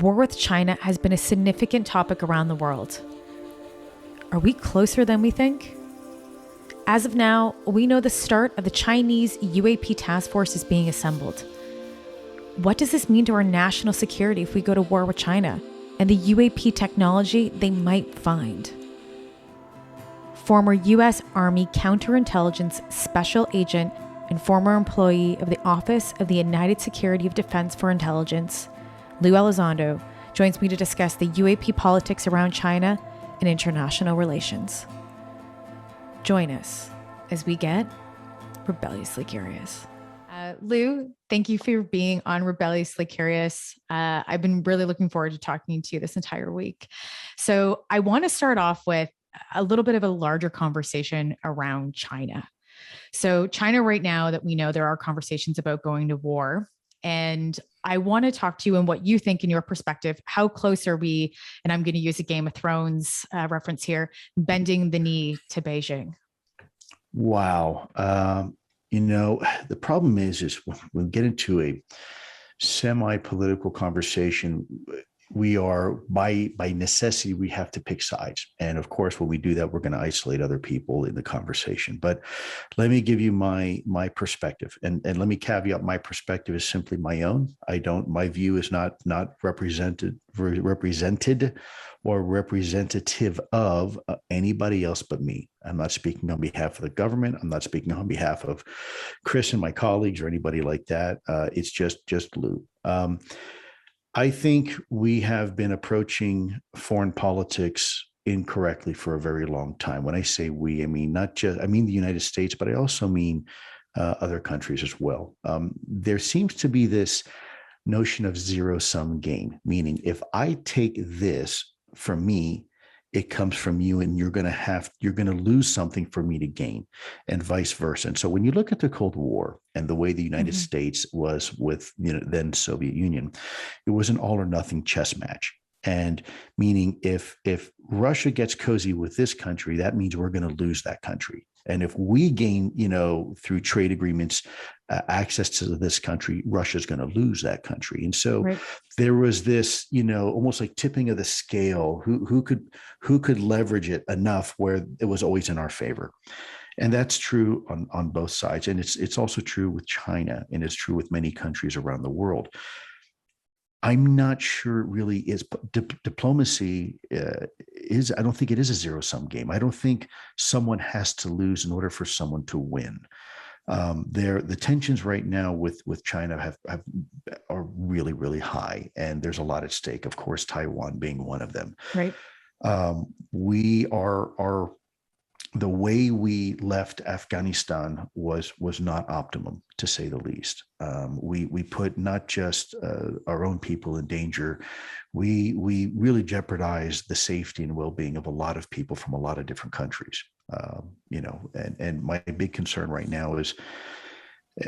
war with China has been a significant topic around the world. Are we closer than we think? As of now, we know the start of the Chinese UAP Task Force is being assembled. What does this mean to our national security if we go to war with China and the UAP technology they might find? Former U.S. Army Counterintelligence Special Agent and former employee of the Office of the United Secretary of Defense for Intelligence, Lue Elizondo, joins me to discuss the UAP politics around China and international relations. Join us as we get rebelliously curious. Lue, thank you for being on Rebelliously Curious. I've been really looking forward to talking to you this entire week. So I want to start off with a little bit of a larger conversation around China. So China right now, that we know, there are conversations about going to war. And I want to talk to you and what you think in your perspective. How close are we, and I'm going to use a Game of Thrones reference here, bending the knee to Beijing? Wow. The problem is when we get into a semi-political conversation, we are by necessity, we have to pick sides. And of course, when we do that, we're going to isolate other people in the conversation. But let me give you my perspective. And let me caveat, my perspective is simply my own. My view is not represented or representative of anybody else but me. I'm not speaking on behalf of the government. I'm not speaking on behalf of Chris and my colleagues or anybody like that. It's just Lou. I think we have been approaching foreign politics incorrectly for a very long time. When I say we, I mean the United States, but I also mean other countries as well. There seems to be this notion of zero-sum game, meaning if I take this from me, it comes from you, and you're going to lose something for me to gain, and vice versa. And so when you look at the Cold War and the way the United States was with then Soviet Union, it was an all or nothing chess match. And meaning if Russia gets cozy with this country, that means we're going to lose that country. And if we gain, through trade agreements, access to this country, Russia's going to lose that country. And so there was this, almost like tipping of the scale, who could leverage it enough where it was always in our favor. And that's true on both sides. And it's also true with China, and it's true with many countries around the world. I'm not sure it really is. Diplomacy I don't think it is a zero-sum game. I don't think someone has to lose in order for someone to win. The tensions right now with China are really, really high, and there's a lot at stake. Of course, Taiwan being one of them. Right. We are the way we left Afghanistan was not optimum, to say the least. We put not just our own people in danger. We really jeopardized the safety and well-being of a lot of people from a lot of different countries. And my big concern right now is,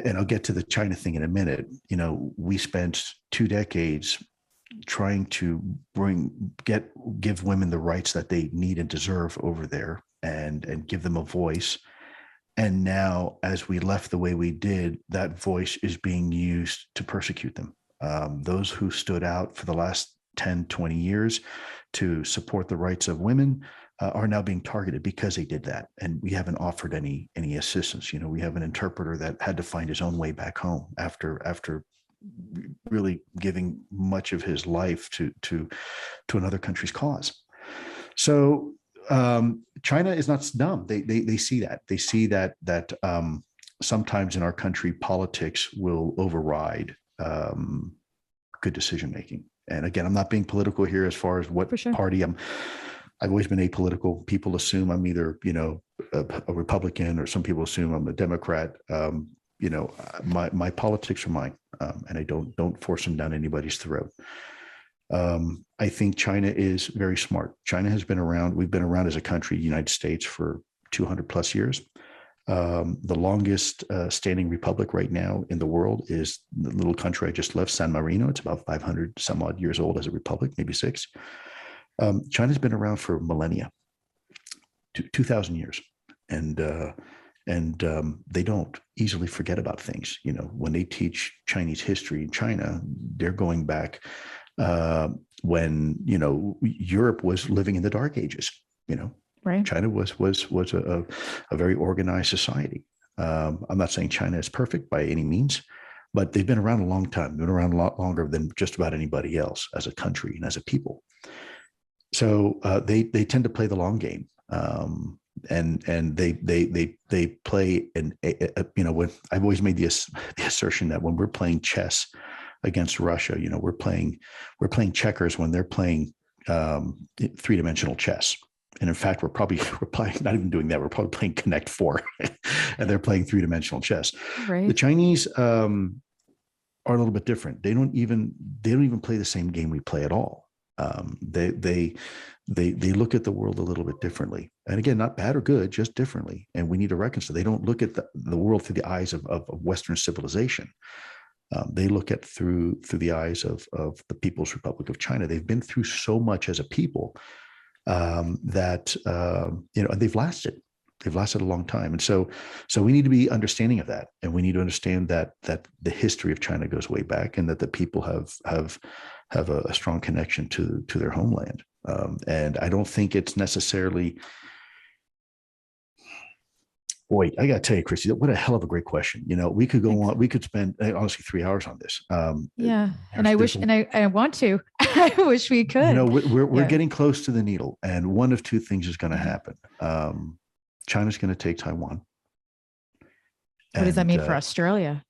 and I'll get to the China thing in a minute. We spent 2 decades trying to give women the rights that they need and deserve over there, and give them a voice. And now, as we left the way we did, that voice is being used to persecute them. Those who stood out for the last 10, 20 years to support the rights of women are now being targeted because they did that. And we haven't offered any assistance. We have an interpreter that had to find his own way back home after really giving much of his life to another country's cause. So China is not dumb. They see that. They see that sometimes in our country, politics will override good decision making. And again, I'm not being political here as far as what party I've always been apolitical. People assume I'm either a Republican, or some people assume I'm a Democrat. My politics are mine, and I don't force them down anybody's throat. I think China is very smart. China has been around. We've been around as a country, the United States, for 200 plus years. The longest standing republic right now in the world is the little country I just left, San Marino. It's about 500 some odd years old as a republic, maybe 6. China's been around for millennia, 2,000 years. And they don't easily forget about things. When they teach Chinese history in China, they're going back when, Europe was living in the dark ages. Right. China was a very organized society. I'm not saying China is perfect by any means, but they've been around a long time. They've been around a lot longer than just about anybody else as a country and as a people. So they tend to play the long game, and they play when I've always made the assertion that when we're playing chess against Russia, we're playing checkers when they're playing three-dimensional chess. And in fact, we're probably not even doing that. We're probably playing Connect Four, and they're playing three-dimensional chess. Right. The Chinese are a little bit different. They don't even play the same game we play at all. They look at the world a little bit differently, and again, not bad or good, just differently. And we need to reconcile. They don't look at the world through the eyes of Western civilization. They look at through the eyes of the People's Republic of China. They've been through so much as a people that they've lasted. They've lasted a long time, and so we need to be understanding of that, and we need to understand that the history of China goes way back, and that the people have a strong connection to their homeland. And I don't think it's necessarily. Boy, I got to tell you, Chrissy, what a hell of a great question. We could go on. We could spend honestly 3 hours on this. Yeah, and I wish, and I want to. I wish we could. We're getting close to the needle, and one of two things is going to happen. China's going to take Taiwan. What does that mean for Australia?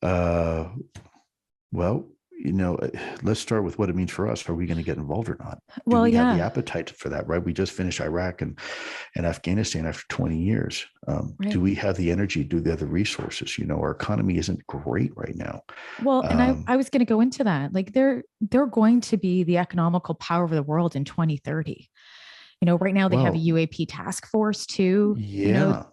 Well, let's start with what it means for us. Are we going to get involved or not? Well, Do we have the appetite for that, right? We just finished Iraq and Afghanistan after 20 years. Right. Do we have the energy? Do we have the resources? Our economy isn't great right now. Well, and I was going to go into that. Like they're going to be the economical power of the world in 2030. Right now they have a UAP task force too. Yeah.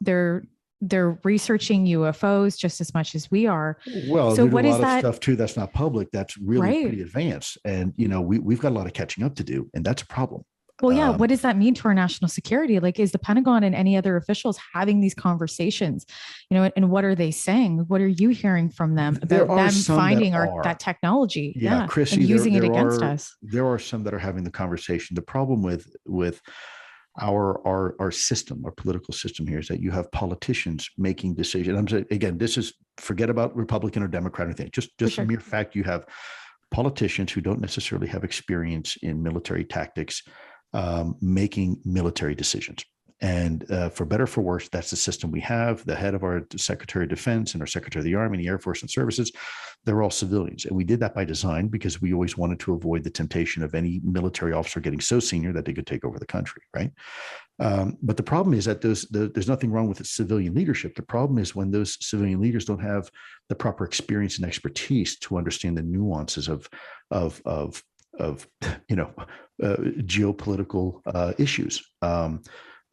They're researching UFOs just as much as we are. Well, so what is that stuff too that's not public? That's really pretty advanced, and we've got a lot of catching up to do, and that's a problem. Well, yeah. What does that mean to our national security? Like, is the Pentagon and any other officials having these conversations? And what are they saying? What are you hearing from them about them finding that technology? Yeah, Chrissy, and using it against us. There are some that are having the conversation. The problem with our system, our political system here, is that you have politicians making decisions. I'm saying, again, this is, forget about Republican or Democrat or anything. Just the mere fact you have politicians who don't necessarily have experience in military tactics making military decisions. And for better or for worse, that's the system we have. The head of our Secretary of Defense and our Secretary of the Army and the Air Force and Services, they're all civilians. And we did that by design because we always wanted to avoid the temptation of any military officer getting so senior that they could take over the country, right? But the problem is that there's nothing wrong with the civilian leadership. The problem is when those civilian leaders don't have the proper experience and expertise to understand the nuances of geopolitical issues.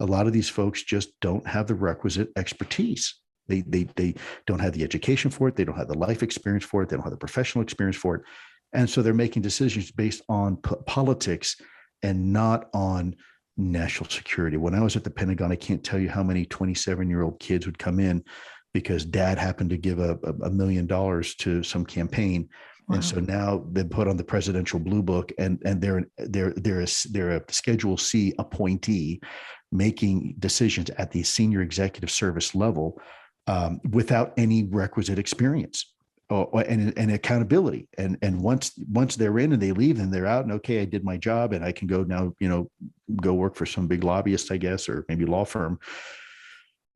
A lot of these folks just don't have the requisite expertise. They don't have the education for it. They don't have the life experience for it. They don't have the professional experience for it. And so they're making decisions based on politics and not on national security. When I was at the Pentagon, I can't tell you how many 27-year-old kids would come in because dad happened to give $1 million to some campaign. Wow. And so now they're put on the presidential blue book, and they're a Schedule C appointee making decisions at the senior executive service level without any requisite experience and accountability. And once they're in and they leave and they're out, and okay, I did my job and I can go now, go work for some big lobbyist, I guess, or maybe law firm.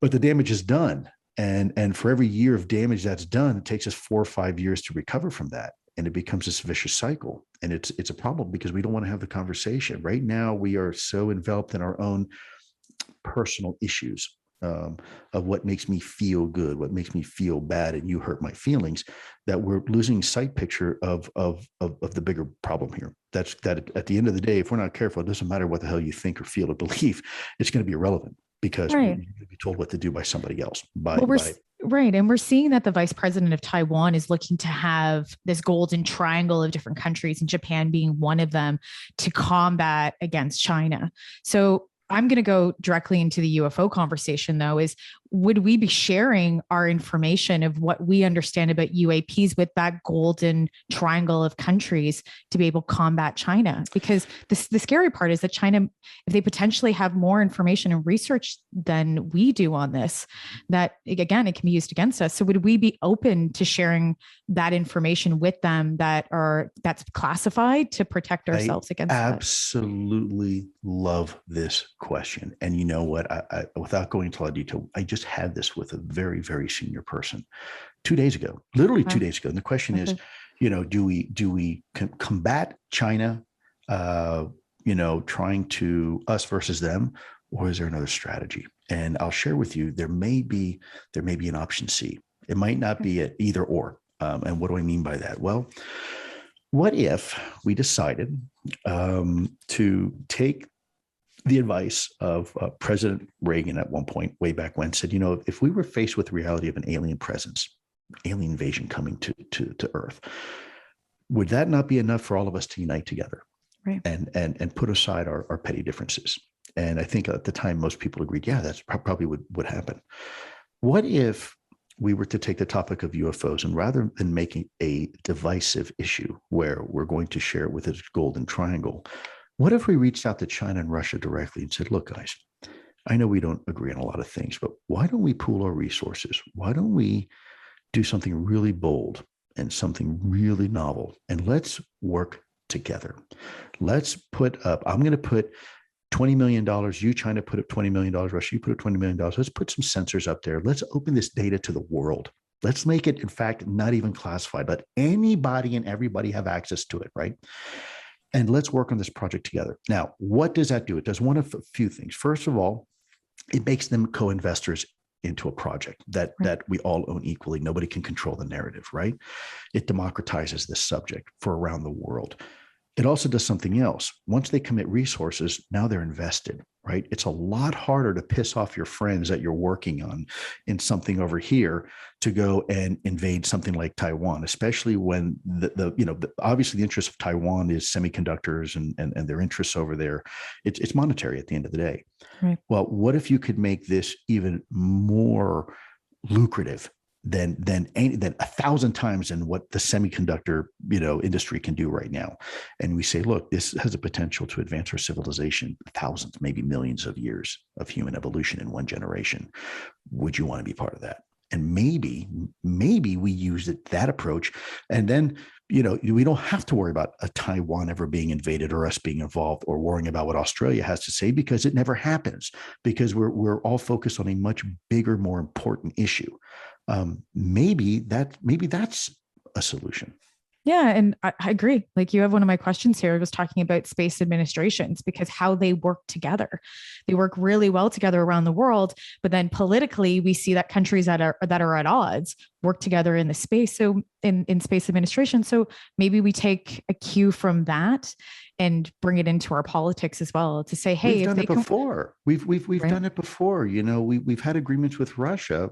But the damage is done. And for every year of damage that's done, it takes us 4 or 5 years to recover from that. And it becomes this vicious cycle. And it's a problem because we don't want to have the conversation. Right now, we are so enveloped in our own personal issues of what makes me feel good, what makes me feel bad, and you hurt my feelings, that we're losing sight picture of the bigger problem here. That's that at the end of the day, if we're not careful, it doesn't matter what the hell you think or feel or believe, it's going to be irrelevant because you're going to be told what to do by somebody else. Right. And we're seeing that the vice president of Taiwan is looking to have this golden triangle of different countries, and Japan being one of them, to combat against China. So I'm going to go directly into the UFO conversation, though, is would we be sharing our information of what we understand about UAPs with that golden triangle of countries to be able to combat China? Because the scary part is that China, if they potentially have more information and research than we do on this, that again, it can be used against us. So would we be open to sharing that information with them that's classified to protect ourselves against that? Absolutely love this question. And you know what? I without going into a lot of detail, I just had this with a very, very senior person 2 days ago, literally 2 days ago. And the question is, do we combat China, trying to us versus them, or is there another strategy? And I'll share with you, there may be an option C. It might not be an either or. And what do I mean by that? Well, what if we decided to take the advice of President Reagan at one point, way back when, said, if we were faced with the reality of an alien presence, alien invasion coming to Earth, would that not be enough for all of us to unite together, right, and put aside our petty differences? And I think at the time, most people agreed, yeah, that's probably would happen. What if we were to take the topic of UFOs, and rather than making a divisive issue where we're going to share it with this golden triangle, what if we reached out to China and Russia directly and said, look, guys, I know we don't agree on a lot of things, but why don't we pool our resources? Why don't we do something really bold and something really novel? And let's work together. Let's put up, I'm going to put $20 million, you China put up $20 million, Russia, you put up $20 million. Let's put some sensors up there. Let's open this data to the world. Let's make it, in fact, not even classified, but anybody and everybody have access to it, right? And let's work on this project together. Now, what does that do? It does one of a few things. First of all, it makes them co-investors into a project that we all own equally. Nobody can control the narrative, right? It democratizes this subject for around the world. It also does something else. Once they commit resources, now they're invested, right? It's a lot harder to piss off your friends that you're working on in something over here to go and invade something like Taiwan, especially when obviously the interest of Taiwan is semiconductors and their interests over there. It's monetary at the end of the day. Right. Well, what if you could make this even more lucrative than 1,000 times than what the semiconductor industry can do right now? And we say, look, this has a potential to advance our civilization thousands, maybe millions of years of human evolution in one generation. Would you want to be part of that? And maybe we use that approach, and then we don't have to worry about a Taiwan ever being invaded or us being involved or worrying about what Australia has to say, because it never happens, because we're all focused on a much bigger, more important issue. Maybe that's a solution. Yeah. And I agree. Like, you have one of my questions here was talking about space administrations, because how they work together. They work really well together around the world, but then politically we see that countries that are at odds work together in the space. So in space administration. So maybe we take a cue from that and bring it into our politics as well, to say, hey, we've done it before. We've done it before. We've had agreements with Russia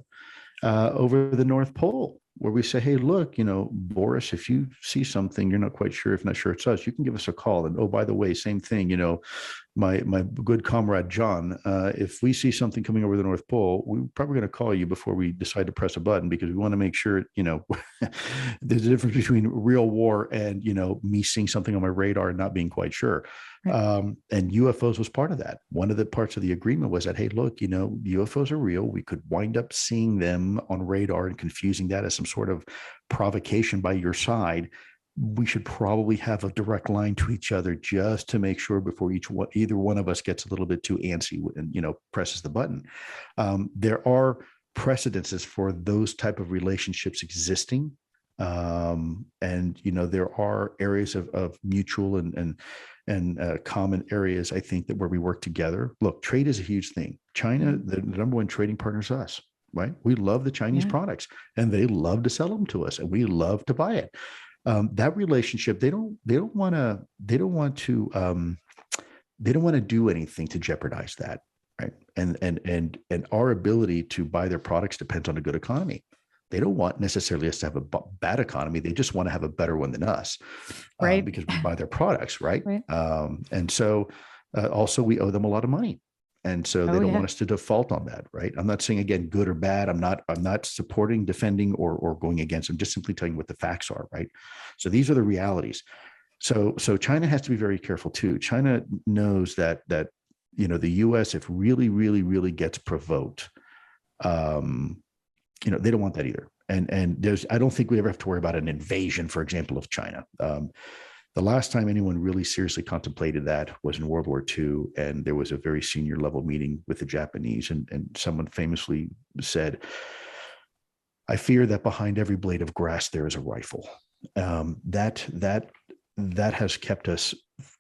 over the North Pole, where we say, hey, look, Boris, if you see something, you're not quite sure, if not sure it's us, you can give us a call. And oh, by the way, same thing, my good comrade, John, if we see something coming over the North Pole, we're probably going to call you before we decide to press a button, because we want to make sure, there's a difference between real war and, me seeing something on my radar and not being quite sure. Right. And UFOs was part of that. One of the parts of the agreement was that, hey, look, UFOs are real. We could wind up seeing them on radar and confusing that as some sort of provocation by your side. We should probably have a direct line to each other, just to make sure before either one of us gets a little bit too antsy and presses the button. There are precedences for those type of relationships existing. And there are areas of mutual and common areas, I think, that where we work together. Look, trade is a huge thing. China, the number one trading partner is us, right? We love the Chinese products, and they love to sell them to us, and we love to buy it. That relationship, they don't want to do anything to jeopardize that, right? And our ability to buy their products depends on a good economy. They don't want necessarily us to have a bad economy. They just want to have a better one than us, right? Because we buy their products, right? Right. And so also we owe them a lot of money. And so they don't want us to default on that, right? I'm not saying, again, good or bad. I'm not supporting, defending, or going against. I'm just simply telling you what the facts are, right? So these are the realities. So China has to be very careful too. China knows that the U.S., if really, really, really gets provoked, they don't want that either. And I don't think we ever have to worry about an invasion, for example, of China. The last time anyone really seriously contemplated that was in World War II, and there was a very senior level meeting with the Japanese, and someone famously said, "I fear that behind every blade of grass there is a rifle." That has kept us,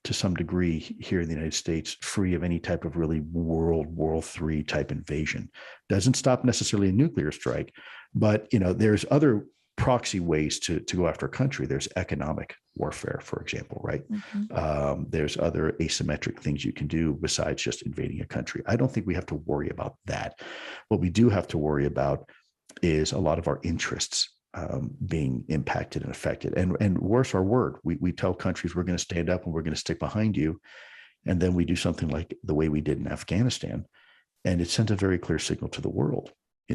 to some degree, here in the United States, free of any type of really World III type invasion. Doesn't stop necessarily a nuclear strike, but there's other proxy ways to go after a country. There's economic warfare, for example, right? Mm-hmm. There's other asymmetric things you can do besides just invading a country. I don't think we have to worry about that. What we do have to worry about is a lot of our interests being impacted and affected. And worse, our word. We tell countries we're going to stand up and we're going to stick behind you. And then we do something like the way we did in Afghanistan. And it sent a very clear signal to the world.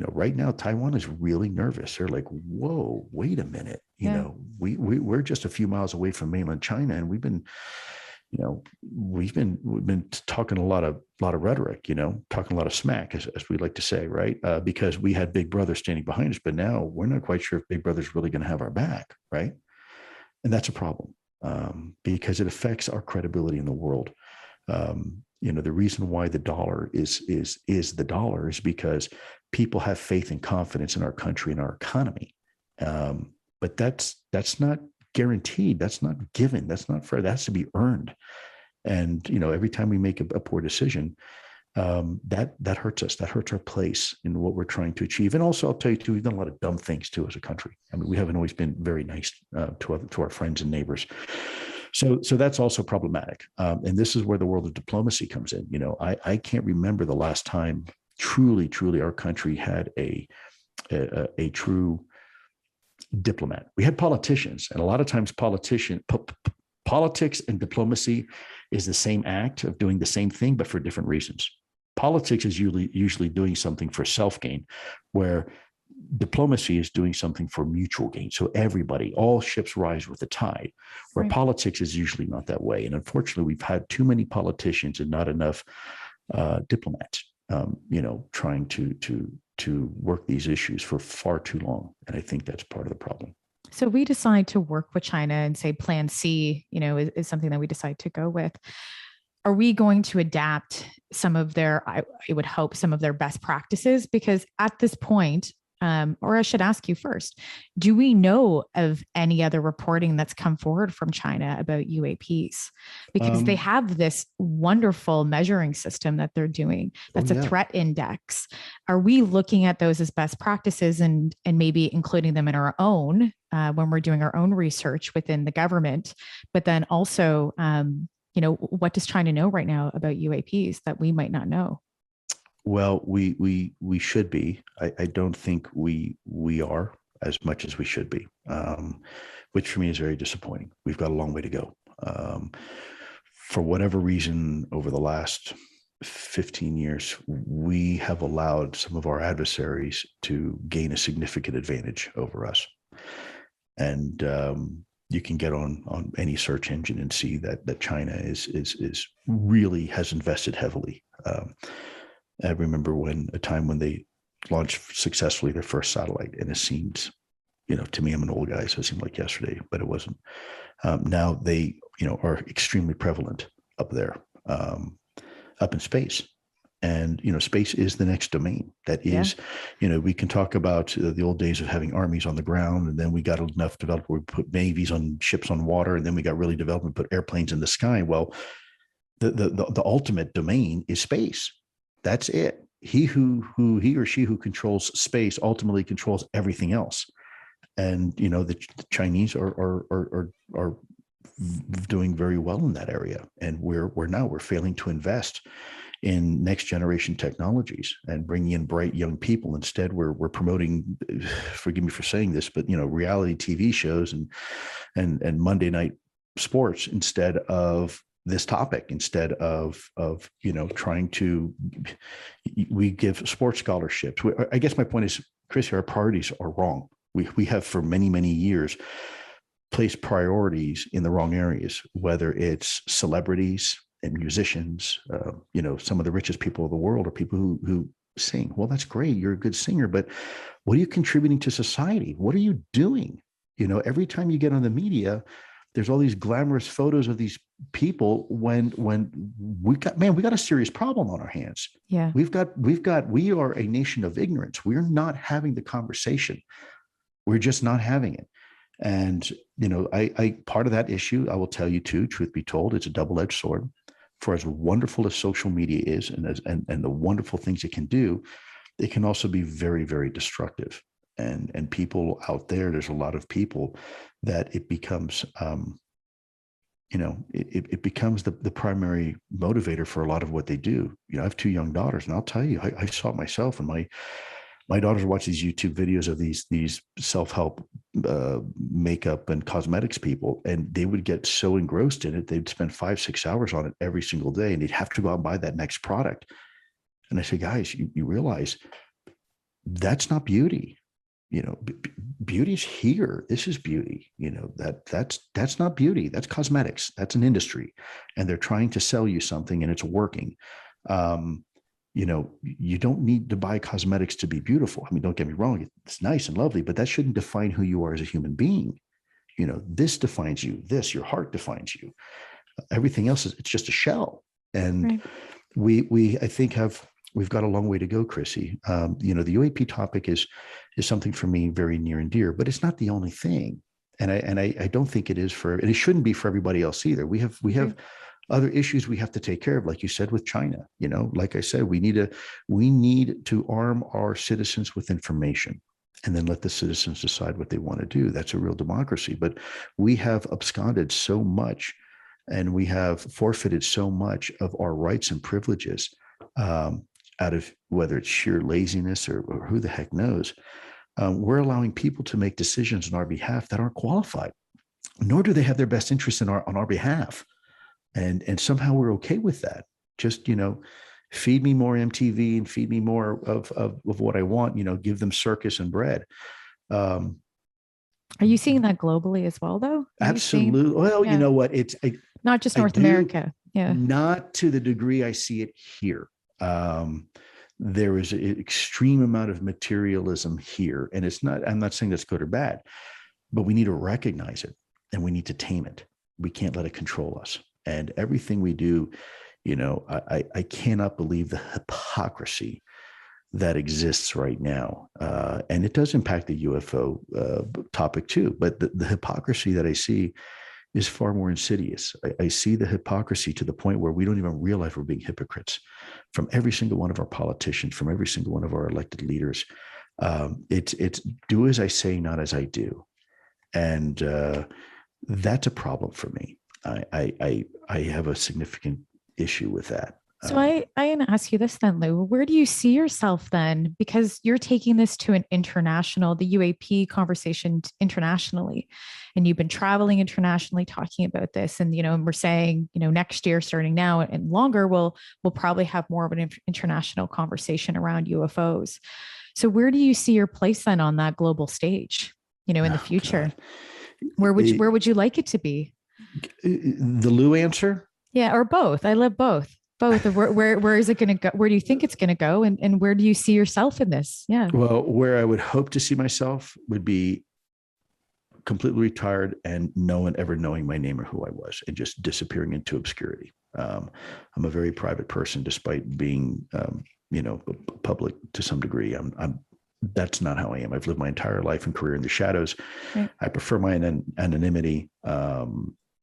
Right now, Taiwan is really nervous. They're like, whoa, wait a minute. We're just a few miles away from mainland China. And we've been talking a lot of rhetoric, talking a lot of smack, as we like to say, right? Because we had Big Brother standing behind us, but now we're not quite sure if Big Brother's really going to have our back, right? And that's a problem because it affects our credibility in the world. The reason why the dollar is the dollar is because people have faith and confidence in our country and our economy. But that's not guaranteed. That's not given. That's not fair. That has to be earned. And every time we make a poor decision, that hurts us. That hurts our place in what we're trying to achieve. And also, I'll tell you too, we've done a lot of dumb things too as a country. I mean, we haven't always been very nice to our friends and neighbors. So that's also problematic. And this is where the world of diplomacy comes in. I can't remember the last time truly our country had a true diplomat. We had politicians, and a lot of times politics and diplomacy is the same act of doing the same thing, but for different reasons. Politics is usually doing something for self-gain, where diplomacy is doing something for mutual gain. So everybody, all ships rise with the tide, where right. Politics is usually not that way. And unfortunately, we've had too many politicians and not enough diplomats, trying to work these issues for far too long. And I think that's part of the problem. So we decide to work with China and say plan C, is something that we decide to go with. Are we going to adapt some of their, I would hope, some of their best practices? Because at this point, or I should ask you first, do we know of any other reporting that's come forward from China about UAPs? Because they have this wonderful measuring system that they're doing. That's a threat index. Are we looking at those as best practices and maybe including them in our own when we're doing our own research within the government? But then also, what does China know right now about UAPs that we might not know? Well, we should be. I don't think we are as much as we should be, which for me is very disappointing. We've got a long way to go. For whatever reason, over the last 15 years, we have allowed some of our adversaries to gain a significant advantage over us. And you can get on any search engine and see that China is really has invested heavily. I remember a time when they launched successfully their first satellite, and it seemed, to me, I'm an old guy, so it seemed like yesterday, but it wasn't. Now they, are extremely prevalent up there, up in space. And, space is the next domain. That is, we can talk about the old days of having armies on the ground, and then we got enough developed where we put navies on ships on water, and then we got really developed and put airplanes in the sky. Well, the ultimate domain is space. That's it. He or she who controls space ultimately controls everything else. And the Chinese are doing very well in that area, and we're failing to invest in next generation technologies and bringing in bright young people. Instead, we're promoting, forgive me for saying this, but reality TV shows and Monday night sports instead of this topic instead of trying to, we give sports scholarships. I guess my point is, Chrissy, our priorities are wrong. We have for many, many years placed priorities in the wrong areas, whether it's celebrities and musicians. Some of the richest people of the world are people who sing. Well, that's great. You're a good singer, but what are you contributing to society? What are you doing? Every time you get on the media, there's all these glamorous photos of these people when we got a serious problem on our hands. Yeah. We are a nation of ignorance. We're not having the conversation. We're just not having it. And, I part of that issue, I will tell you too, truth be told, it's a double-edged sword. For as wonderful as social media is and the wonderful things it can do, it can also be very, very destructive. And people out there's a lot of people that it becomes, it becomes the primary motivator for a lot of what they do. I have 2 young daughters, and I'll tell you, I saw it myself, and my daughters watch these YouTube videos of these self-help makeup and cosmetics people, and they would get so engrossed in it, they'd spend 5-6 hours on it every single day, and they'd have to go out and buy that next product. And I say, guys, you realize that's not beauty. Beauty's here. This is beauty. That's not beauty. That's cosmetics. That's an industry, and they're trying to sell you something, and it's working. You don't need to buy cosmetics to be beautiful. I mean, don't get me wrong. It's nice and lovely, but that shouldn't define who you are as a human being. This defines you. Your heart defines you. Everything else it's just a shell. And right. I think we've got a long way to go, Chrissy. The UAP topic is something for me very near and dear, but it's not the only thing. And I don't think it is and it shouldn't be for everybody else either. We have other issues we have to take care of, like you said, with China. Like I said, we need to arm our citizens with information and then let the citizens decide what they want to do. That's a real democracy. But we have absconded so much, and we have forfeited so much of our rights and privileges out of whether it's sheer laziness or who the heck knows. We're allowing people to make decisions on our behalf that aren't qualified, nor do they have their best interests on our behalf. And somehow we're okay with that. Just, feed me more MTV and feed me more of what I want, give them circus and bread. Are you seeing that globally as well, though? Absolutely. Well, yeah. You know what? It's not just North America. Yeah. Not to the degree I see it here. There is an extreme amount of materialism here. And I'm not saying that's good or bad, but we need to recognize it and we need to tame it. We can't let it control us. And everything we do, I cannot believe the hypocrisy that exists right now. And it does impact the UFO topic too. But the hypocrisy that I see is far more insidious. I see the hypocrisy to the point where we don't even realize we're being hypocrites from every single one of our politicians, from every single one of our elected leaders. It's do as I say, not as I do. And that's a problem for me. I have a significant issue with that. So I want to ask you this then, Lou. Where do you see yourself then? Because you're taking this to the UAP conversation internationally, and you've been traveling internationally talking about this. And, and we're saying, next year, starting now and longer, we'll probably have more of an international conversation around UFOs. So where do you see your place then on that global stage, in the future? God. Where would you like it to be? The Lou answer? Yeah, or both. I love both. Both. Where is it going to go? Where do you think it's going to go? And where do you see yourself in this? Yeah. Well, where I would hope to see myself would be completely retired and no one ever knowing my name or who I was and just disappearing into obscurity. I'm a very private person, despite being, public to some degree. That's not how I am. I've lived my entire life and career in the shadows. Right. I prefer my anonymity.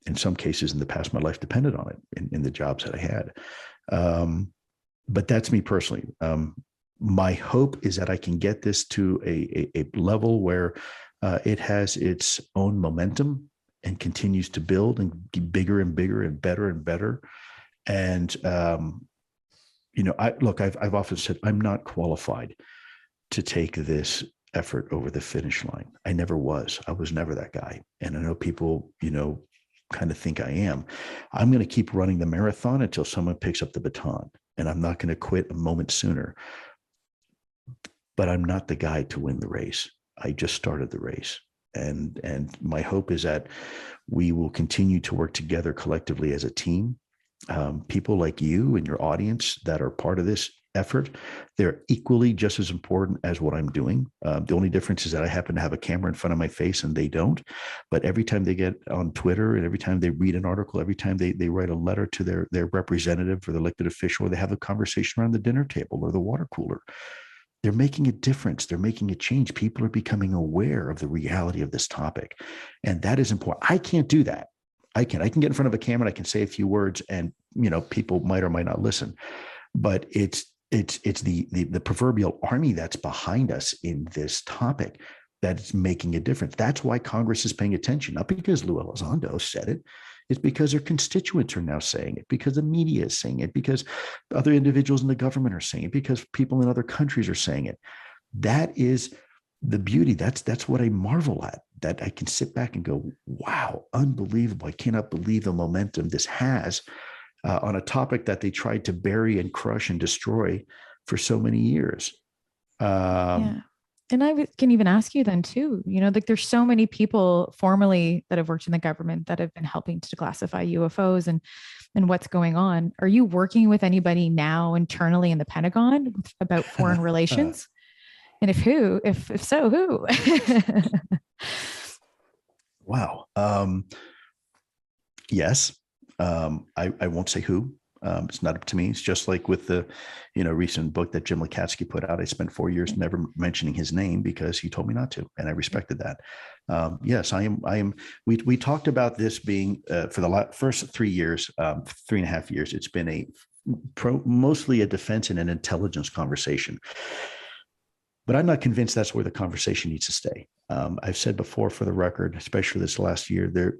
In some cases in the past, my life depended on it in the jobs that I had. But that's me personally. My hope is that I can get this to a level where it has its own momentum and continues to build and get bigger and bigger and better. And, I've often said, I'm not qualified to take this effort over the finish line. I never was. I was never that guy. And I know people, kind of think I am. I'm going to keep running the marathon until someone picks up the baton, and I'm not going to quit a moment sooner. But I'm not the guy to win the race. I just started the race. And my hope is that we will continue to work together collectively as a team. People like you and your audience that are part of this effort, they're equally just as important as what I'm doing. The only difference is that I happen to have a camera in front of my face and they don't. But every time they get on Twitter and every time they read an article, every time they write a letter to their representative or the elected official, or they have a conversation around the dinner table or the water cooler, they're making a difference. They're making a change. People are becoming aware of the reality of this topic. And that is important. I can't do that. I can get in front of a camera, and I can say a few words, and people might or might not listen. But it's the proverbial army that's behind us in this topic that's making a difference. That's why Congress is paying attention, not because Lue Elizondo said it. It's because their constituents are now saying it, because the media is saying it, because other individuals in the government are saying it, because people in other countries are saying it. That is the beauty. That's what I marvel at, that I can sit back and go, wow, unbelievable. I cannot believe the momentum this has on a topic that they tried to bury and crush and destroy for so many years. Yeah. And I can even ask you then too, like there's so many people formerly that have worked in the government that have been helping to declassify UFOs and what's going on. Are you working with anybody now internally in the Pentagon about foreign relations? And if so, who? Wow. Yes. I won't say who. It's not up to me. It's just like with the, recent book that Jim Lakatsky put out. I spent 4 years never mentioning his name because he told me not to, and I respected that. Yes, I am. We talked about this being for the first 3 years, 3.5 years. It's been mostly a defense and an intelligence conversation. But I'm not convinced that's where the conversation needs to stay. I've said before, for the record, especially this last year, the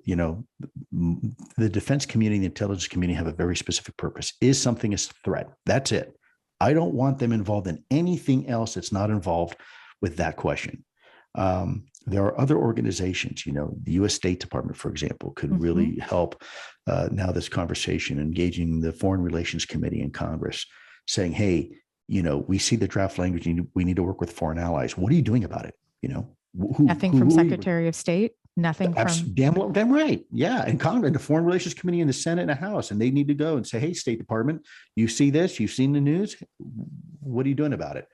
defense community, the intelligence community have a very specific purpose. Is something a threat? That's it. I don't want them involved in anything else that's not involved with that question. There are other organizations, the U.S. State Department, for example, could really help now this conversation, engaging the Foreign Relations Committee in Congress, saying, hey, we see the draft language. We need to work with foreign allies. What are you doing about it? Nothing from Secretary of State. Nothing from damn right. Yeah. And Congress, the Foreign Relations Committee in the Senate and the House, and they need to go and say, hey, State Department, you see this? You've seen the news. What are you doing about it?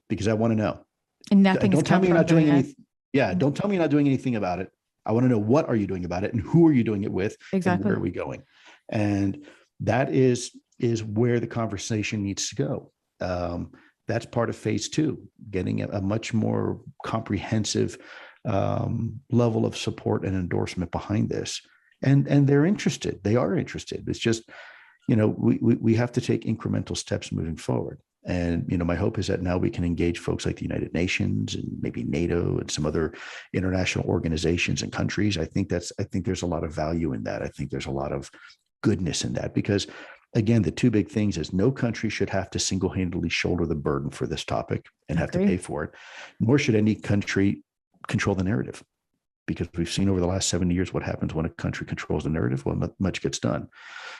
Because I want to know. And nothing. Don't tell me you're not doing anything. Yeah. Don't tell me you're not doing anything about it. I want to know, what are you doing about it, and who are you doing it with? Exactly. And where are we going? And that is where the conversation needs to go. That's part of phase 2, getting a much more comprehensive level of support and endorsement behind this. And they're interested. They are interested. It's just, we have to take incremental steps moving forward. And, my hope is that now we can engage folks like the United Nations and maybe NATO and some other international organizations and countries. I think there's a lot of value in that. I think there's a lot of goodness in that, because again, the two big things is no country should have to single-handedly shoulder the burden for this topic and have to pay for it, nor should any country control the narrative, because we've seen over the last 70 years what happens when a country controls the narrative. Well, not much gets done.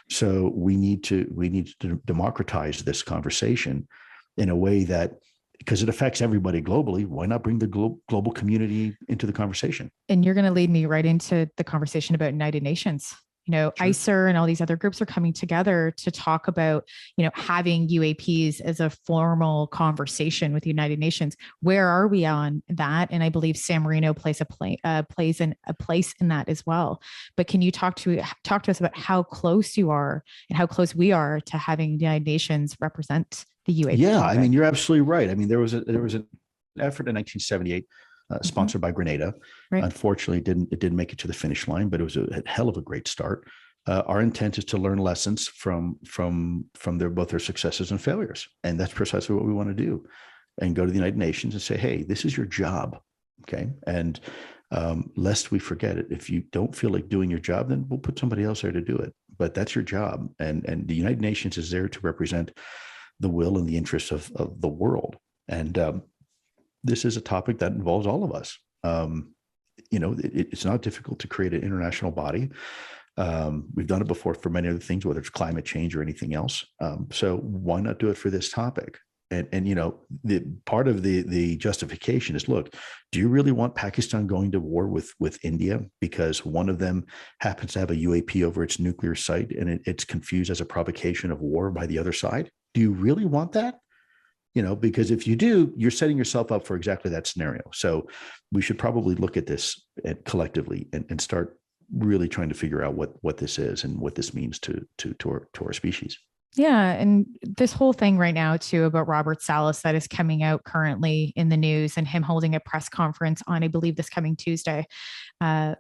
So we need to democratize this conversation in a way that, because it affects everybody globally, why not bring the global community into the conversation? And you're going to lead me right into the conversation about United Nations. Sure. ICER and all these other groups are coming together to talk about, having UAPs as a formal conversation with the United Nations. Where are we on that? And I believe San Marino plays a place in that as well. But can you talk to us about how close you are and how close we are to having the United Nations represent the UAP? Yeah, topic? I mean, you're absolutely right. I mean, there was an effort in 1978. Sponsored by Grenada. Right. Unfortunately, it didn't make it to the finish line, but it was a hell of a great start. Our intent is to learn lessons from both their successes and failures, and that's precisely what we want to do. And go to the United Nations and say, "Hey, this is your job, okay?" And lest we forget it, if you don't feel like doing your job, then we'll put somebody else there to do it. But that's your job, and the United Nations is there to represent the will and the interests of the world, and this is a topic that involves all of us. It's not difficult to create an international body. We've done it before for many other things, whether it's climate change or anything else. So why not do it for this topic? And the part of the justification is, look, do you really want Pakistan going to war with India because one of them happens to have a UAP over its nuclear site and it's confused as a provocation of war by the other side? Do you really want that? Because if you do, you're setting yourself up for exactly that scenario. So we should probably look at this collectively and start really trying to figure out what this is and what this means to our species. Yeah. And this whole thing right now, too, about Robert Salas that is coming out currently in the news and him holding a press conference on, I believe, this coming Tuesday. I'm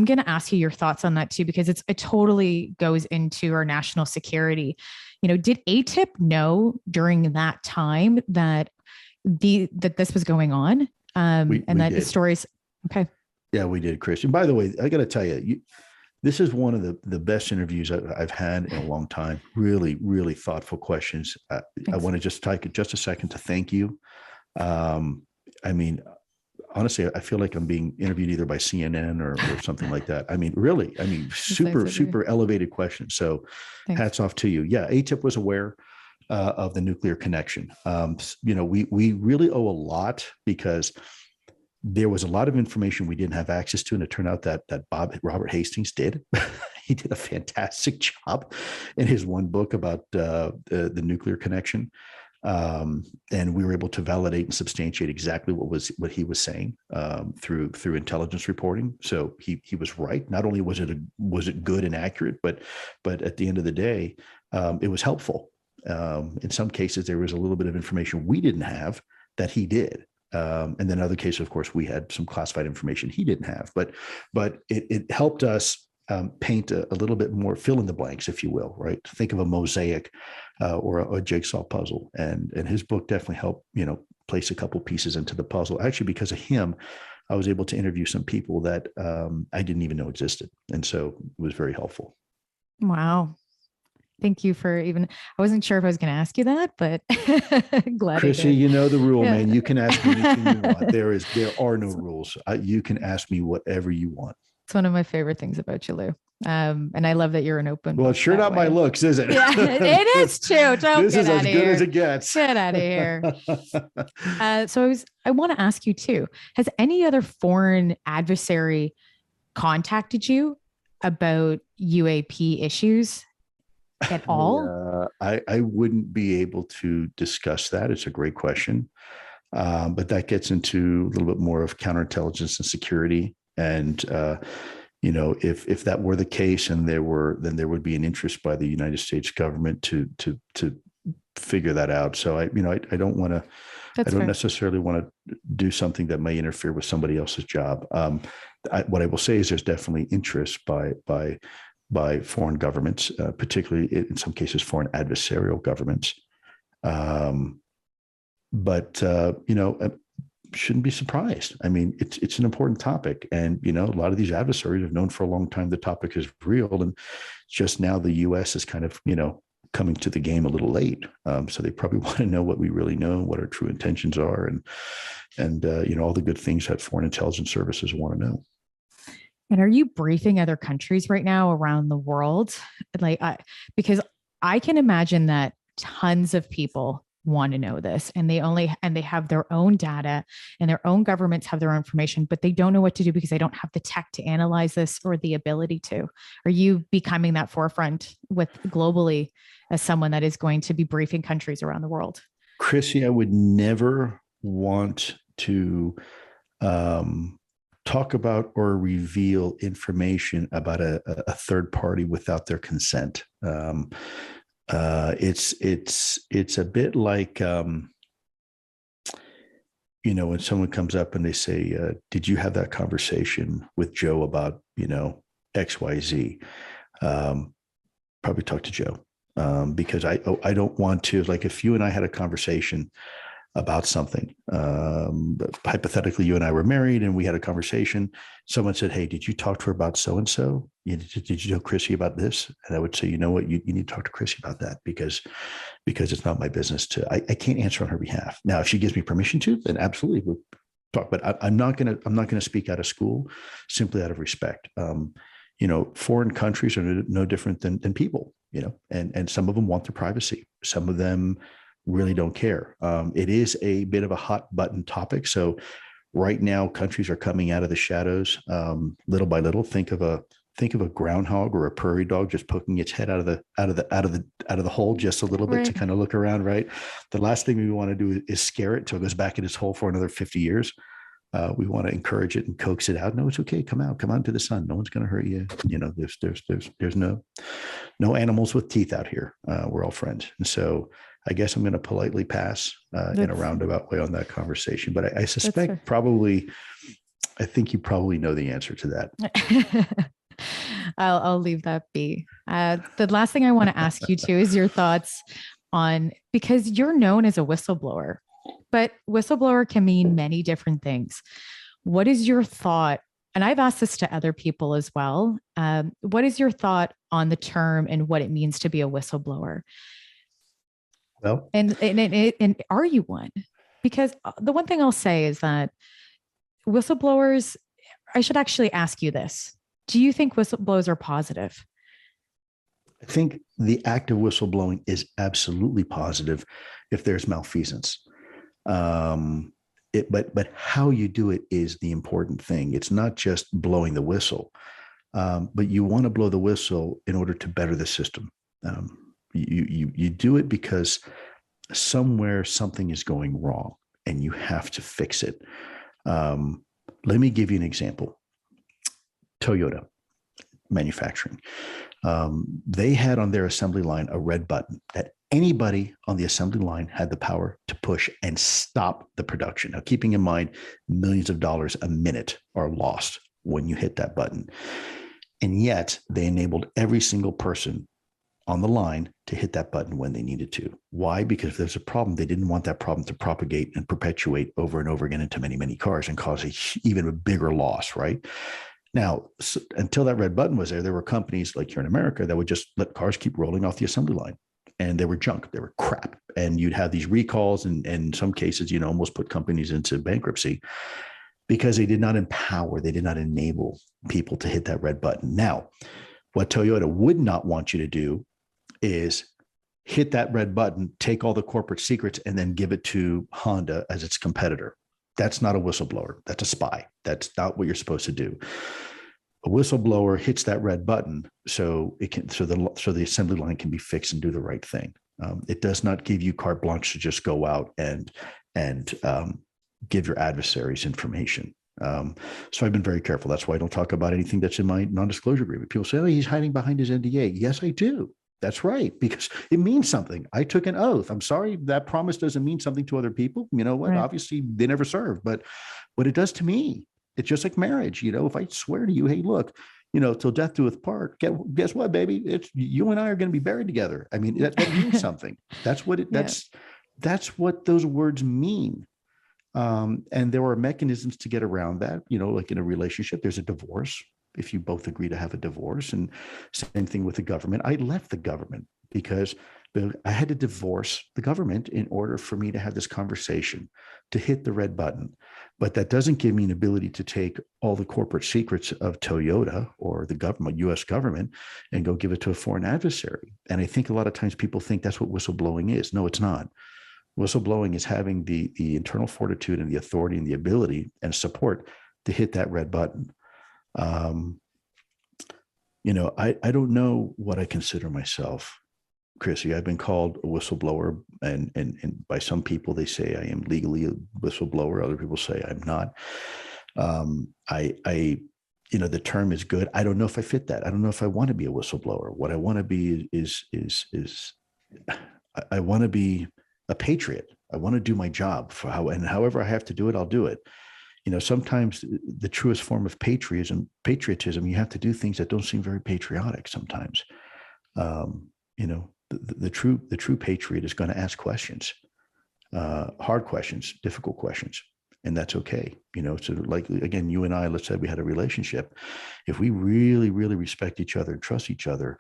going to ask you your thoughts on that, too, because it totally goes into our national security. Did ATIP know during that time that this was going on and that the stories? Okay. Yeah, we did, Chris. And by the way, I got to tell you, this is one of the best interviews I've had in a long time. Really, really thoughtful questions. I want to just take just a second to thank you. Honestly, I feel like I'm being interviewed either by CNN or something like that. Super elevated questions. So Thanks. Hats off to you. Yeah, ATIP was aware of the nuclear connection. We really owe a lot because there was a lot of information we didn't have access to, and it turned out that Robert Hastings did. He did a fantastic job in his one book about the nuclear connection, and we were able to validate and substantiate exactly what he was saying through intelligence reporting. So he was right. Not only was it good and accurate, but at the end of the day, it was helpful. In some cases, there was a little bit of information we didn't have that he did. And then in other cases, of course, we had some classified information he didn't have, but it helped us paint a little bit more, fill in the blanks, if you will, right? Think of a mosaic or a jigsaw puzzle. And his book definitely helped, place a couple pieces into the puzzle. Actually, because of him, I was able to interview some people that I didn't even know existed. And so it was very helpful. Wow. Thank you for I wasn't sure if I was going to ask you that, but glad. Chrissy, you know the rule, man. You can ask me anything you want. There are no rules. You can ask me whatever you want. It's one of my favorite things about you, Lou. And I love that you're an open. Well, it's sure not my looks, is it? Yeah, it is too. This is as good as it gets. Get out of here. So I want to ask you too, has any other foreign adversary contacted you about UAP issues at all? I wouldn't be able to discuss that. It's a great question. But that gets into a little bit more of counterintelligence and security. And, if that were the case then there would be an interest by the United States government to figure that out. So I don't want to, necessarily want to do something that may interfere with somebody else's job. What I will say is there's definitely interest by foreign governments, particularly in some cases, foreign adversarial governments. But shouldn't be surprised. I mean, it's an important topic. And, a lot of these adversaries have known for a long time the topic is real. And just now the U.S. is kind of, coming to the game a little late. So they probably want to know what we really know, what our true intentions are, and all the good things that foreign intelligence services want to know. And are you briefing other countries right now around the world? Because I can imagine that tons of people want to know this, and they have their own data, and their own governments have their own information, but they don't know what to do because they don't have the tech to analyze this or the ability to. Are you becoming that forefront with globally as someone that is going to be briefing countries around the world? Chrissy, I would never want to talk about or reveal information about a third party without their consent. It's a bit like, when someone comes up and they say, did you have that conversation with Joe about, XYZ? Probably talk to Joe, because I don't want to, like, if you and I had a conversation about something, hypothetically, you and I were married and we had a conversation. Someone said, hey, did you talk to her about so-and-so? Did you tell Chrissy about this? And I would say, you know what, you need to talk to Chrissy about that because it's not my business I can't answer on her behalf. Now, if she gives me permission to, then absolutely we'll talk, but I'm not going to speak out of school simply out of respect. foreign countries are no different than people, and some of them want their privacy. Some of them really don't care. It is a bit of a hot button topic. So right now, countries are coming out of the shadows, little by little. Think of a groundhog or a prairie dog just poking its head out of the hole just a little bit, right, to kind of look around. Right. The last thing we want to do is scare it till it goes back in its hole for another 50 years. We want to encourage it and coax it out. No, it's okay. Come out to the sun. No one's going to hurt you. There's no animals with teeth out here. We're all friends. And so I guess I'm going to politely pass in a roundabout way on that conversation. But I suspect I think you probably know the answer to that. I'll leave that be. The last thing I want to ask you too is your thoughts on, because you're known as a whistleblower, but whistleblower can mean many different things. What is your thought? And I've asked this to other people as well. What is your thought on the term and what it means to be a whistleblower? Well, and are you one? Because the one thing I'll say is that whistleblowers, I should actually ask you this. Do you think whistleblowers are positive? I think the act of whistleblowing is absolutely positive if there's malfeasance. But how you do it is the important thing. It's not just blowing the whistle, but you want to blow the whistle in order to better the system. You do it because somewhere something is going wrong and you have to fix it. Let me give you an example. Toyota manufacturing. They had on their assembly line a red button that anybody on the assembly line had the power to push and stop the production. Now, keeping in mind, millions of dollars a minute are lost when you hit that button. And yet they enabled every single person on the line to hit that button when they needed to. Why? Because if there's a problem, they didn't want that problem to propagate and perpetuate over and over again into many, many cars and cause even a bigger loss, right? Now, until that red button was there were companies like here in America that would just let cars keep rolling off the assembly line. And they were junk. They were crap. And you'd have these recalls and in some cases, almost put companies into bankruptcy because they did not empower, they did not enable people to hit that red button. Now, what Toyota would not want you to do is hit that red button, take all the corporate secrets, and then give it to Honda as its competitor. That's not a whistleblower. That's a spy. That's not what you're supposed to do. A whistleblower hits that red button so the assembly line can be fixed and do the right thing. It does not give you carte blanche to just go out and give your adversaries information. So I've been very careful. That's why I don't talk about anything that's in my non-disclosure agreement. People say, "Oh, he's hiding behind his NDA." Yes, I do. That's right, because it means something. I took an oath. I'm sorry that promise doesn't mean something to other people. You know what? Right. Obviously, they never served. But what it does to me, it's just like marriage. If I swear to you, hey, look, till death do us part. Guess what, baby? It's you and I are going to be buried together. I mean, that means something. That's what it. That's what those words mean. And there are mechanisms to get around that. Like in a relationship, there's a divorce. If you both agree to have a divorce, and same thing with the government. I left the government because I had to divorce the government in order for me to have this conversation, to hit the red button. But that doesn't give me an ability to take all the corporate secrets of Toyota or the government, U.S. government, and go give it to a foreign adversary. And I think a lot of times people think that's what whistleblowing is. No, it's not. Whistleblowing is having the internal fortitude and the authority and the ability and support to hit that red button. I don't know what I consider myself, Chrissy. I've been called a whistleblower, and by some people they say I am legally a whistleblower. Other people say I'm not. The term is good. I don't know if I fit that. I don't know if I want to be a whistleblower. What I want to be is I want to be a patriot. I want to do my job however I have to do it, I'll do it. Sometimes the truest form of patriotism, you have to do things that don't seem very patriotic sometimes. The true patriot is going to ask questions, hard questions, difficult questions, and that's okay. So like, again, you and I, let's say we had a relationship. If we really, really respect each other and trust each other,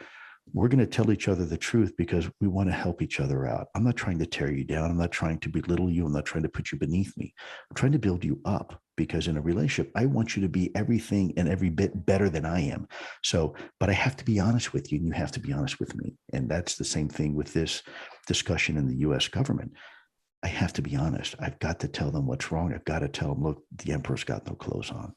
we're going to tell each other the truth because we want to help each other out. I'm not trying to tear you down. I'm not trying to belittle you. I'm not trying to put you beneath me. I'm trying to build you up, because in a relationship, I want you to be everything and every bit better than I am. So, but I have to be honest with you, and you have to be honest with me. And that's the same thing with this discussion in the US government. I have to be honest. I've got to tell them what's wrong. I've got to tell them, look, the emperor's got no clothes on.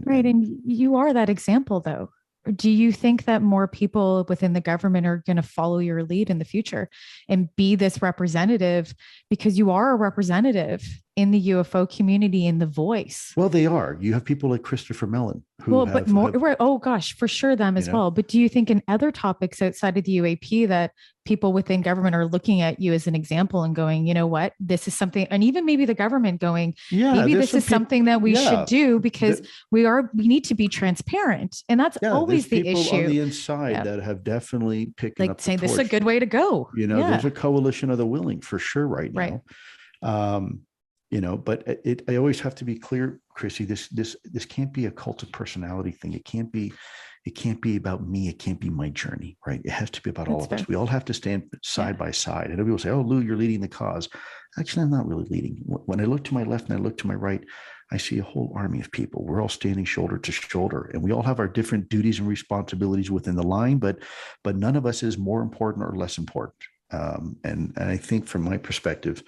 Right. And you are that example, though. Do you think that more people within the government are going to follow your lead in the future and be this representative, because you are a representative in the UFO community in the voice? Well, they are. You have people like Christopher Mellon who well, but more, right. Oh gosh, for sure them as well. But do you think in other topics outside of the UAP that people within government are looking at you as an example and going, you know what, this is something, and even maybe the government going, maybe this is something that we should do, because we need to be transparent. And that's always the issue. On the inside that have definitely picked like up saying this is a good way to go. There's a coalition of the willing for sure right now. But I always have to be clear, Chrissy, this can't be a cult of personality thing. It can't be about me. It can't be my journey, right? It has to be about all of us. We all have to stand side by side. And people say, oh, Lou, you're leading the cause. Actually, I'm not really leading. When I look to my left and I look to my right, I see a whole army of people. We're all standing shoulder to shoulder, and we all have our different duties and responsibilities within the line, but none of us is more important or less important. And I think from my perspective,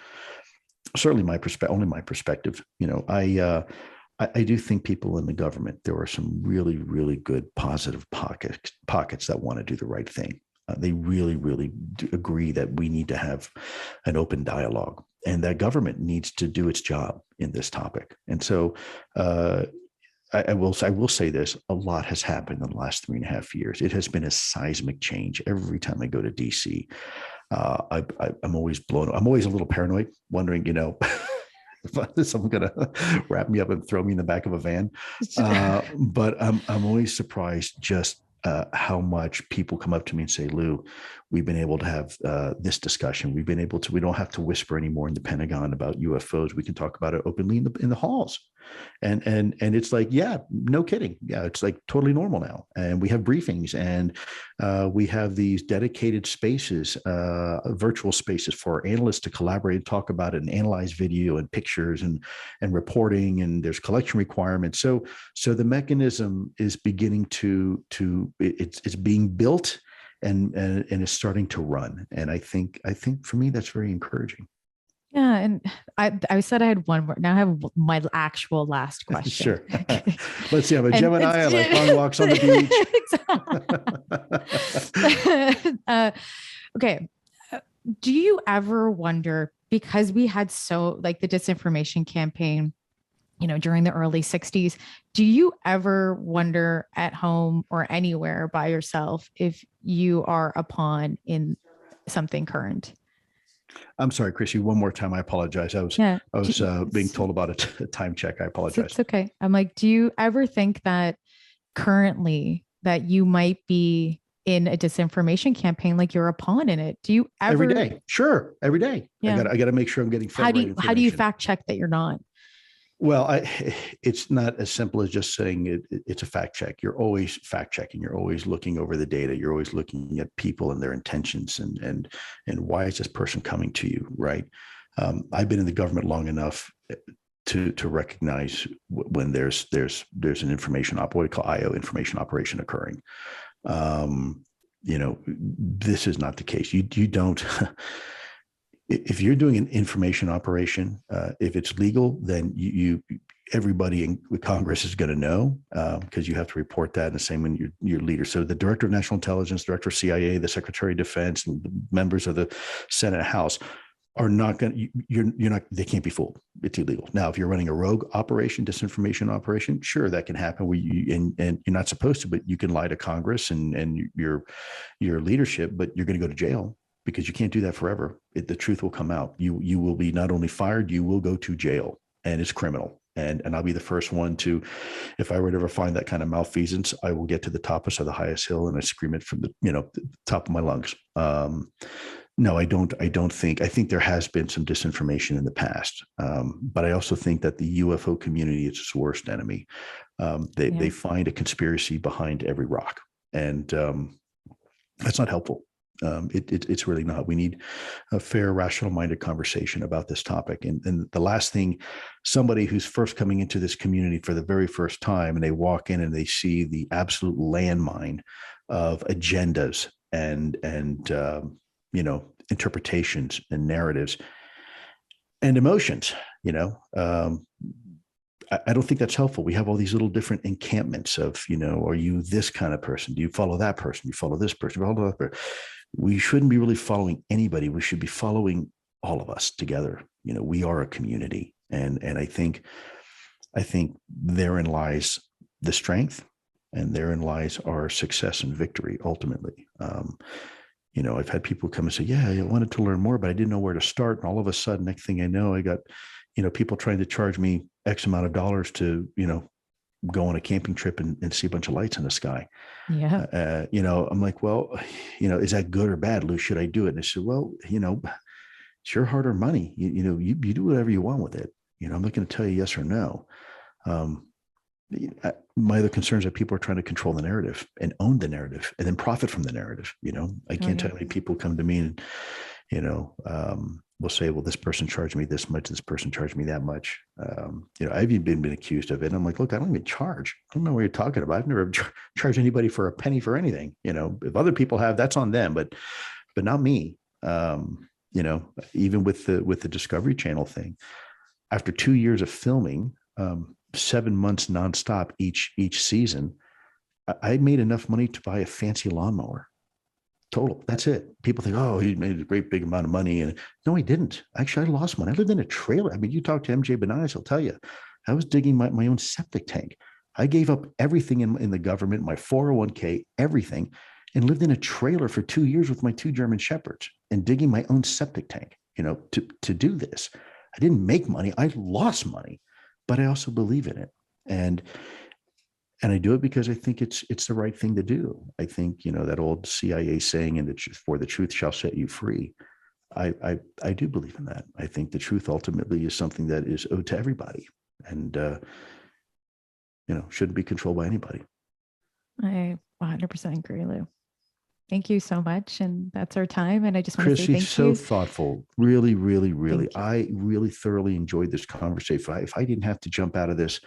certainly only my perspective, I do think people in the government, there are some really, really good positive pockets that want to do the right thing. They really, really do agree that we need to have an open dialogue, and that government needs to do its job in this topic. And so I will say this, a lot has happened in the last 3.5 years. It has been a seismic change. Every time I go to DC, I'm always I'm always a little paranoid, wondering, if someone's going to wrap me up and throw me in the back of a van. But I'm always surprised just how much people come up to me and say, Lou, we've been able to have this discussion. We don't have to whisper anymore in the Pentagon about UFOs. We can talk about it openly in the halls. And it's like, yeah, no kidding. Yeah, it's like totally normal now. And we have briefings, and we have these dedicated spaces, virtual spaces for analysts to collaborate and talk about it and analyze video and pictures and reporting. And there's collection requirements. So the mechanism is beginning it's being built and is starting to run. And I think for me, that's very encouraging. Yeah. And I said I had one more. Now I have my actual last question. Sure. Let's see. I'm a Gemini. I like long walks on the beach. Okay. Do you ever wonder, because we had the disinformation campaign, during the early 60s, do you ever wonder at home or anywhere by yourself if you are a pawn in something current? I'm sorry, Chrissy, one more time. I apologize. I was being told about a time check. I apologize. It's okay. I'm like, do you ever think that currently that you might be in a disinformation campaign, like you're a pawn in it? Do you ever? Every day. Sure. Every day. Yeah. I got to make sure I'm getting fed how do you fact check that you're not? Well, it's not as simple as just saying it's a fact check. You're always fact checking. You're always looking over the data. You're always looking at people and their intentions and why is this person coming to you, right? I've been in the government long enough to recognize when there's an information what we call IO, information operation occurring. This is not the case. You don't. If you're doing an information operation, if it's legal, then everybody in Congress is going to know, because you have to report that, and the same when your leader. So the Director of National Intelligence, Director of CIA, the Secretary of Defense, and the members of the Senate and House are not going to, they can't be fooled. It's illegal. Now, if you're running a rogue operation, disinformation operation, sure, that can happen and you're not supposed to, but you can lie to Congress and your leadership, but you're going to go to jail, because you can't do that forever. The truth will come out. You will be not only fired, you will go to jail, and it's criminal. And I'll be the first one to, if I were to ever find that kind of malfeasance, I will get to the topmost of the highest hill and I scream it from the top of my lungs. No, I think there has been some disinformation in the past. But I also think that the UFO community is its worst enemy. They find a conspiracy behind every rock. And That's not helpful. It's really not. We need a fair, rational-minded conversation about this topic. And the last thing, somebody who's first coming into this community for the very first time, and they walk in and they see the absolute landmine of agendas and interpretations and narratives and emotions. I don't think that's helpful. We have all these little different encampments of, are you this kind of person? Do you follow that person? Do you follow this person? Do you follow that person? We shouldn't be really following anybody. We should be following all of us together. We are a community. And I think therein lies the strength, and therein lies our success and victory ultimately. I've had people come and say, yeah, I wanted to learn more, but I didn't know where to start. And all of a sudden, next thing I know, I got, people trying to charge me X amount of dollars to, go on a camping trip and see a bunch of lights in the sky. Yeah. I'm like, well, is that good or bad, Lou? Should I do it? And I said, well, it's your hard-earned money. You do whatever you want with it. I'm not going to tell you yes or no. My other concern is that people are trying to control the narrative and own the narrative and then profit from the narrative. I can't tell you how many people come to me and, will say, well, this person charged me this much, this person charged me that much. I've even been accused of it. And I'm like, look, I don't even charge. I don't know what you're talking about. I've never charged anybody for a penny for anything. If other people have, that's on them, but not me. Even with the Discovery Channel thing, after 2 years of filming, 7 months nonstop each season, I made enough money to buy a fancy lawnmower. Total. That's it. People think, oh, he made a great big amount of money. And no, he didn't. Actually, I lost money. I lived in a trailer. I mean, you talk to MJ Bananas, he'll tell you, I was digging my own septic tank. I gave up everything in the government, my 401k, everything, and lived in a trailer for 2 years with my 2 German Shepherds and digging my own septic tank, to do this. I didn't make money. I lost money, but I also believe in it. And I do it because I think it's the right thing to do. I think, that old CIA saying, and for the truth shall set you free. I do believe in that. I think the truth ultimately is something that is owed to everybody and, shouldn't be controlled by anybody. I 100% agree, Lou. Thank you so much. And that's our time. And I just want to say Chrissy, thank so you. thoughtful. Really, really, really. I really thoroughly enjoyed this conversation. If I didn't have to jump out of this,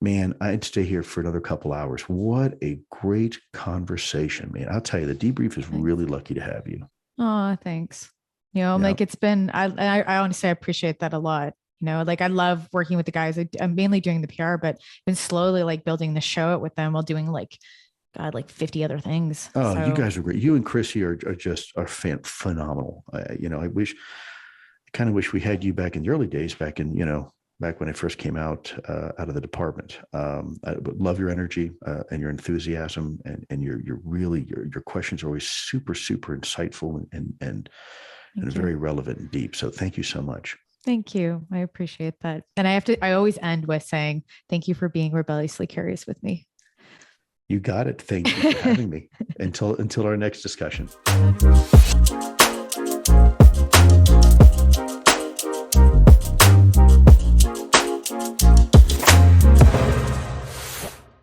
man, I'd stay here for another couple hours. What a great conversation, man. I'll tell you, the debrief is really lucky to have you. Oh, thanks. Like it's been, I honestly, I appreciate that a lot. Like I love working with the guys. I'm mainly doing the PR, but been slowly like building the show with them while doing like 50 other things. Oh, so. You guys are great. You and Chrissy are phenomenal. I kind of wish we had you back in the early days, back when I first came out of the department. I love your energy and your enthusiasm, and your questions are always super, super insightful and very relevant and deep. So thank you so much. Thank you. I appreciate that. And I always end with saying, thank you for being rebelliously curious with me. You got it. Thank you for having me. Until our next discussion.